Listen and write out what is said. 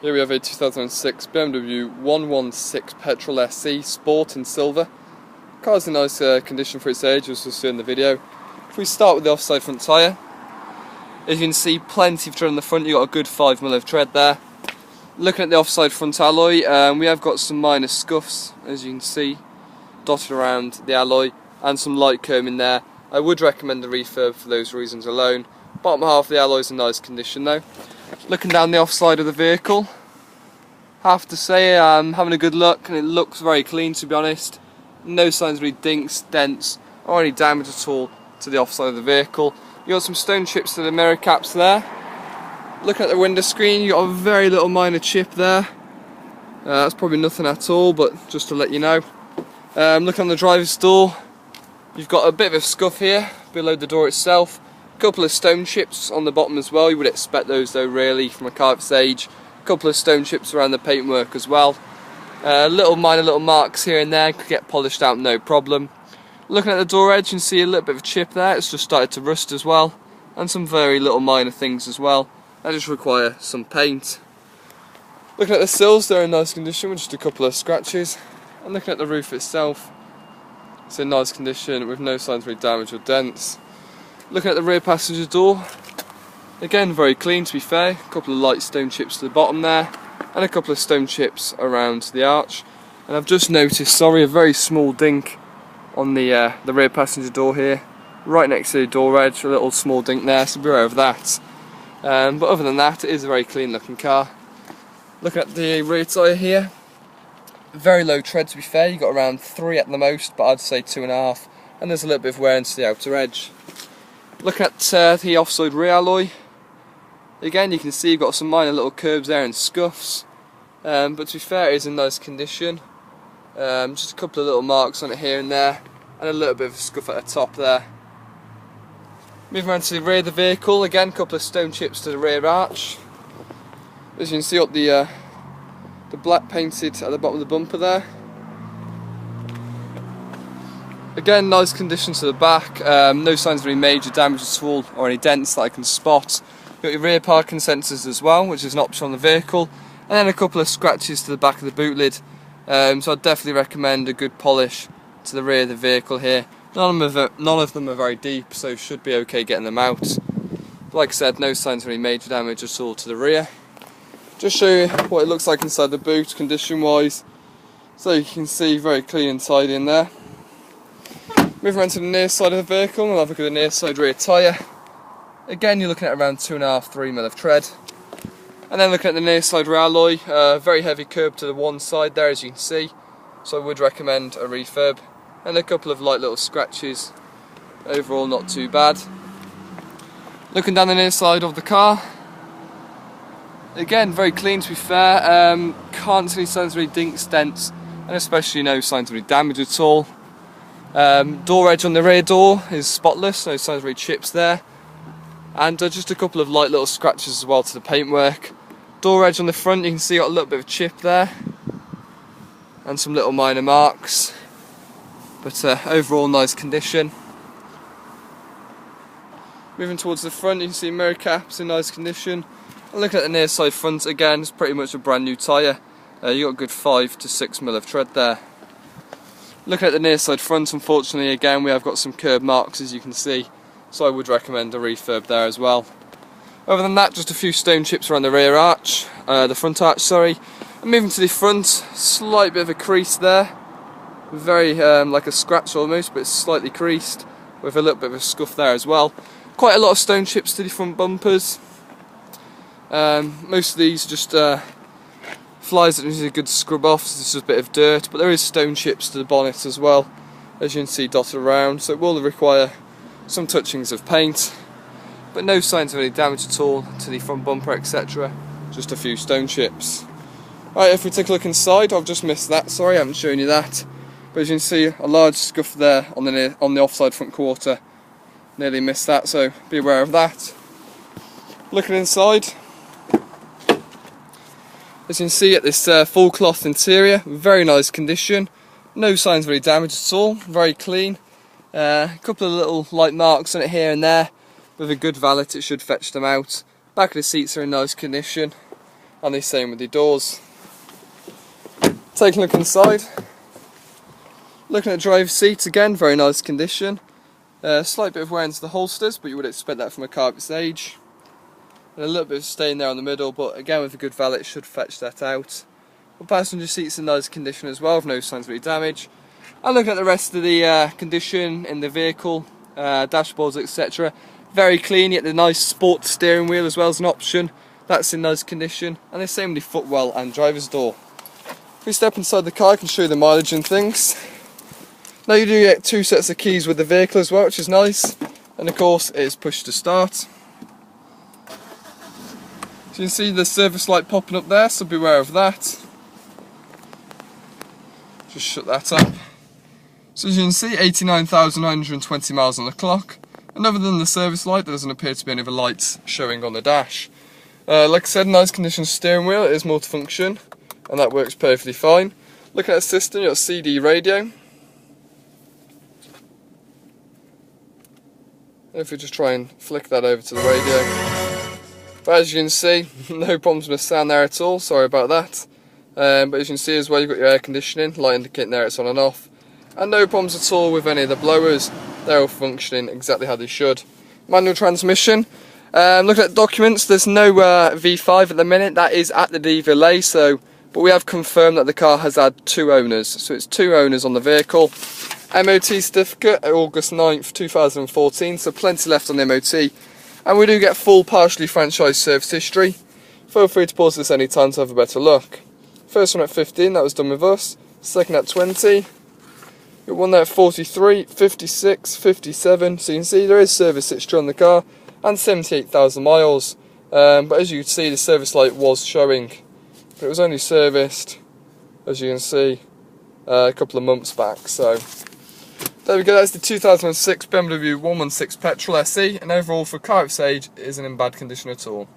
Here we have a 2006 BMW 116 Petrol SE Sport in silver. The car's in nice condition for its age, as we'll see in the video. If we start with the offside front tyre, as you can see, plenty of tread on the front. You've got a good 5mm of tread there. Looking at the offside front alloy, we have got some minor scuffs, as you can see, dotted around the alloy, and some light comb in there. I would recommend the refurb for those reasons alone. Bottom half of the alloy is in nice condition though. Looking down the offside of the vehicle, have to say I'm having a good look, and it looks very clean, to be honest. No signs of any dinks, dents or any damage at all to the offside of the vehicle. You got some stone chips to the mirror caps there. Looking at the window screen, you got a very little minor chip there. That's probably nothing at all, but just to let you know. Looking on the driver's door, you've got a bit of a scuff here below the door itself. A couple of stone chips on the bottom as well. You would expect those though, really, from a car of its age. A couple of stone chips around the paintwork as well. Minor little marks here and there, could get polished out no problem. Looking at the door edge, you can see a little bit of a chip there. It's just started to rust as well, and some very little minor things as well that just require some paint. Looking at the sills, they're in nice condition with just a couple of scratches. And looking at the roof itself, it's in nice condition with no signs of any damage or dents. Looking at the rear passenger door, again very clean, to be fair. A couple of light stone chips to the bottom there, and a couple of stone chips around the arch. And I've just noticed, a very small dink on the rear passenger door here, right next to the door edge. A little small dink there, so be aware of that. But other than that, it is a very clean looking car. Looking at the rear tyre here, very low tread, to be fair. You've got around 3 at the most, but I'd say 2.5, and there's a little bit of wear into the outer edge. Looking at the offside rear alloy, again you can see you've got some minor little curves there and scuffs, but to be fair, it is in nice condition. Just a couple of little marks on it here and there, and a little bit of a scuff at the top there. Moving around to the rear of the vehicle, again a couple of stone chips to the rear arch. As you can see, up the black painted at the bottom of the bumper there. Again, nice condition to the back, no signs of any major damage at all or any dents that I can spot. You've got your rear parking sensors as well, which is an option on the vehicle, and then a couple of scratches to the back of the boot lid. So I'd definitely recommend a good polish to the rear of the vehicle here. None of them are very deep, so should be okay getting them out. But like I said, no signs of any major damage at all to the rear. Just show you what it looks like inside the boot, condition wise. So you can see, very clean and tidy in there. Moving around to the near side of the vehicle, we'll have a look at the near side rear tyre. Again, you're looking at around 2.5–3mm of tread. And then looking at the near side rear alloy, very heavy curb to the one side there, as you can see. So I would recommend a refurb. And a couple of light little scratches. Overall, not too bad. Looking down the near side of the car, again, very clean, to be fair. Can't see any signs of any dinks, dents, and especially no signs of any damage at all. Door edge on the rear door is spotless, no signs of any chips there. And just a couple of light little scratches as well to the paintwork. Door edge on the front, you can see got a little bit of a chip there, and some little minor marks. But overall, nice condition. Moving towards the front, you can see mirror caps in nice condition. And looking at the near side front, again, it's pretty much a brand new tyre. You got a good 5 to 6mm of tread there. Looking at the near side front, unfortunately, again, we have got some curb marks, as you can see. So I would recommend a refurb there as well. Other than that, just a few stone chips around the rear arch, the front arch, sorry. And moving to the front, slight bit of a crease there. Very like a scratch almost, but it's slightly creased, with a little bit of a scuff there as well. Quite a lot of stone chips to the front bumpers. Most of these just flies that need a good scrub off, so this is a bit of dirt, but there is stone chips to the bonnet as well, as you can see dotted around, so it will require some touchings of paint, but no signs of any damage at all to the front bumper, etc. Just a few stone chips. Right, if we take a look inside, I've just missed that, sorry, I haven't shown you that. But as you can see, a large scuff there on the offside front quarter. Nearly missed that, so be aware of that. Looking inside, as you can see, at this full cloth interior, very nice condition. No signs of any damage at all, very clean. A couple of little light marks on it here and there. With a good valet, it should fetch them out. Back of the seats are in nice condition. and the same with the doors. Taking a look inside. Looking at the driver's seat, again, very nice condition. Slight bit of wear into the holsters, but you would expect that from a car of its age. And a little bit of stain there on the middle, but again with a good valet it should fetch that out. The passenger seat's in nice condition as well, with no signs of any damage. And looking at the rest of the condition in the vehicle, dashboards, etc. Very clean, yet the nice sport steering wheel as well as an option. That's in nice condition. And the same with the footwell and driver's door. If we step inside the car, I can show you the mileage and things. Now you do get 2 sets of keys with the vehicle as well, which is nice. And of course it is push to start. So you can see the service light popping up there, so beware of that. Just shut that up. So as you can see, 89,920 miles on the clock. And other than the service light, there doesn't appear to be any other lights showing on the dash. Like I said, nice condition steering wheel, it is multifunction, and that works perfectly fine. Looking at the system, you've got a CD radio. If we just try and flick that over to the radio. But as you can see, no problems with the sound there at all, sorry about that. But as you can see as well, you've got your air conditioning, light indicating there it's on and off. And no problems at all with any of the blowers, they're all functioning exactly how they should. Manual transmission. Looking at documents, there's no V5 at the minute, that is at the DVLA, but we have confirmed that the car has had 2 owners, so it's 2 owners on the vehicle. MOT certificate, August 9th 2014, so plenty left on the MOT. And we do get full partially franchised service history. Feel free to pause this any time to have a better look. First one at 15, that was done with us. Second at 20. Got one there at 43, 56, 57. So you can see there is service history on the car and 78,000 miles. But as you can see, the service light was showing. But it was only serviced, as you can see, a couple of months back. So there we go, that's the 2006 BMW 116 Petrol SE, and overall for a car of its age, it isn't in bad condition at all.